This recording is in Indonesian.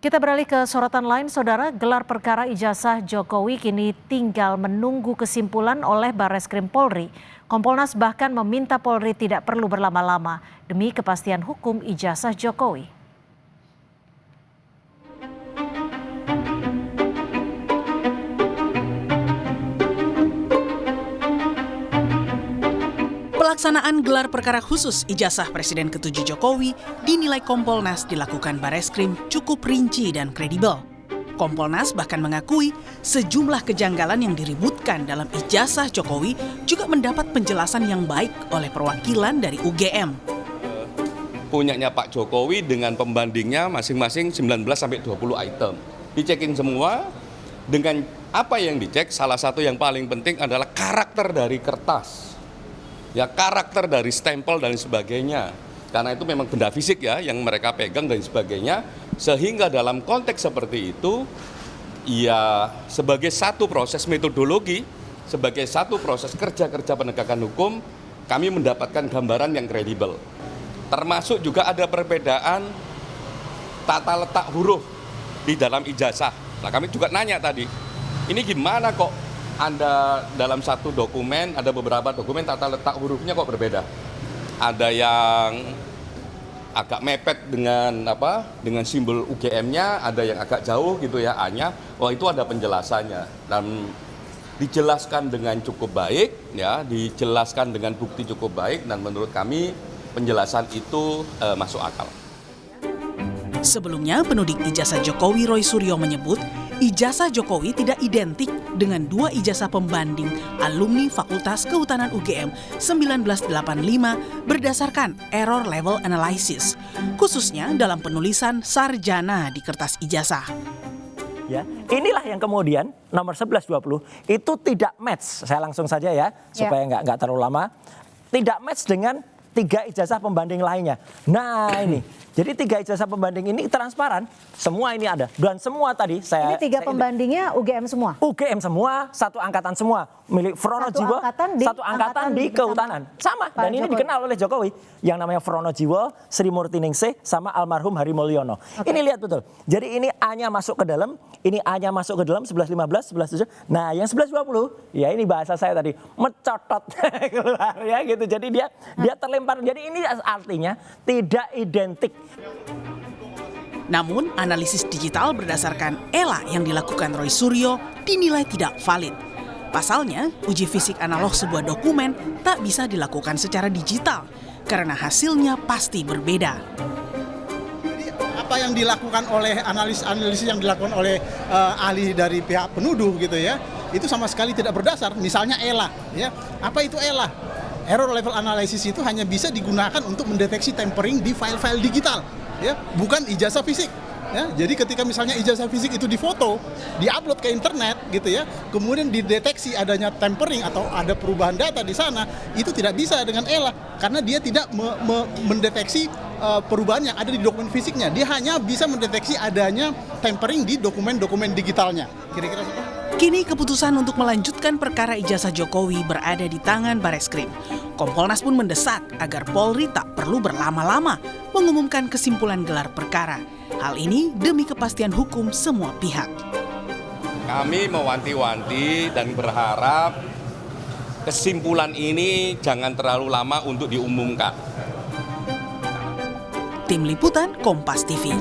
Kita beralih ke sorotan lain, Saudara. Gelar perkara ijazah Jokowi kini tinggal menunggu kesimpulan oleh Barreskrim Polri. Kompolnas bahkan meminta Polri tidak perlu berlama-lama demi kepastian hukum ijazah Jokowi. Pelaksanaan gelar perkara khusus ijazah Presiden ke-7 Jokowi dinilai Kompolnas dilakukan Barreskrim cukup rinci dan kredibel. Kompolnas bahkan mengakui sejumlah kejanggalan yang diributkan dalam ijazah Jokowi juga mendapat penjelasan yang baik oleh perwakilan dari UGM. Punyanya Pak Jokowi dengan pembandingnya masing-masing 19-20 item. Dicekin semua, dengan apa yang dicek, salah satu yang paling penting adalah karakter dari kertas. Ya, karakter dari stempel dan sebagainya. Karena itu memang benda fisik ya yang mereka pegang dan sebagainya. Sehingga dalam konteks seperti itu, ya sebagai satu proses metodologi, sebagai satu proses kerja-kerja penegakan hukum, kami mendapatkan gambaran yang kredibel. Termasuk juga ada perbedaan tata letak huruf di dalam ijazah. Nah, kami juga nanya tadi, ini gimana kok Anda dalam satu dokumen, ada beberapa dokumen tata letak hurufnya kok berbeda. Ada yang agak mepet dengan simbol UGM-nya, ada yang agak jauh gitu ya, A-nya. Oh, itu ada penjelasannya dan dijelaskan dengan cukup baik ya, dijelaskan dengan bukti cukup baik dan menurut kami penjelasan itu masuk akal. Sebelumnya, penudik ijazah Jokowi Roy Suryo menyebut ijazah Jokowi tidak identik dengan dua ijazah pembanding alumni Fakultas Kehutanan UGM 1985 berdasarkan error level analysis, khususnya dalam penulisan sarjana di kertas ijazah. Ya, inilah yang kemudian nomor 1120 itu tidak match. Saya langsung saja ya, supaya nggak terlalu lama. Tidak match dengan 3 ijazah pembanding lainnya. Nah ini, jadi 3 ijazah pembanding ini transparan, semua ini ada. Dan semua tadi Ini 3 pembandingnya UGM semua? UGM semua, satu angkatan semua. Milik Frono Jiwo, satu angkatan di Kehutanan. Sama, dan ini dikenal oleh Jokowi. Yang namanya Frono Jiwo, Sri Murti Ningsih, sama almarhum Hari Mulyono. Ini lihat betul. Jadi ini A-nya masuk ke dalam, ini A-nya masuk ke dalam 1115, 1117. Nah yang 1120, ya ini bahasa saya tadi, mencotot keluar ya gitu. Jadi dia terlempar. Jadi ini artinya tidak identik. Namun, analisis digital berdasarkan ELA yang dilakukan Roy Suryo dinilai tidak valid. Pasalnya, uji fisik analog sebuah dokumen tak bisa dilakukan secara digital karena hasilnya pasti berbeda. Jadi apa yang dilakukan oleh analisis yang dilakukan oleh ahli dari pihak penuduh gitu ya, itu sama sekali tidak berdasar. Misalnya ELA, ya apa itu ELA? Error level analysis itu hanya bisa digunakan untuk mendeteksi tempering di file-file digital, ya, bukan ijazah fisik. Ya, jadi ketika misalnya ijazah fisik itu difoto, diupload ke internet gitu ya, kemudian dideteksi adanya tempering atau ada perubahan data di sana, itu tidak bisa dengan ELA karena dia tidak mendeteksi perubahan yang ada di dokumen fisiknya. Dia hanya bisa mendeteksi adanya tempering di dokumen-dokumen digitalnya. Kira-kira seperti itu. Kini keputusan untuk melanjutkan perkara ijazah Jokowi berada di tangan Barreskrim. Kompolnas pun mendesak agar Polri tak perlu berlama-lama mengumumkan kesimpulan gelar perkara. Hal ini demi kepastian hukum semua pihak. Kami mewanti-wanti dan berharap kesimpulan ini jangan terlalu lama untuk diumumkan. Tim Liputan Kompas TV.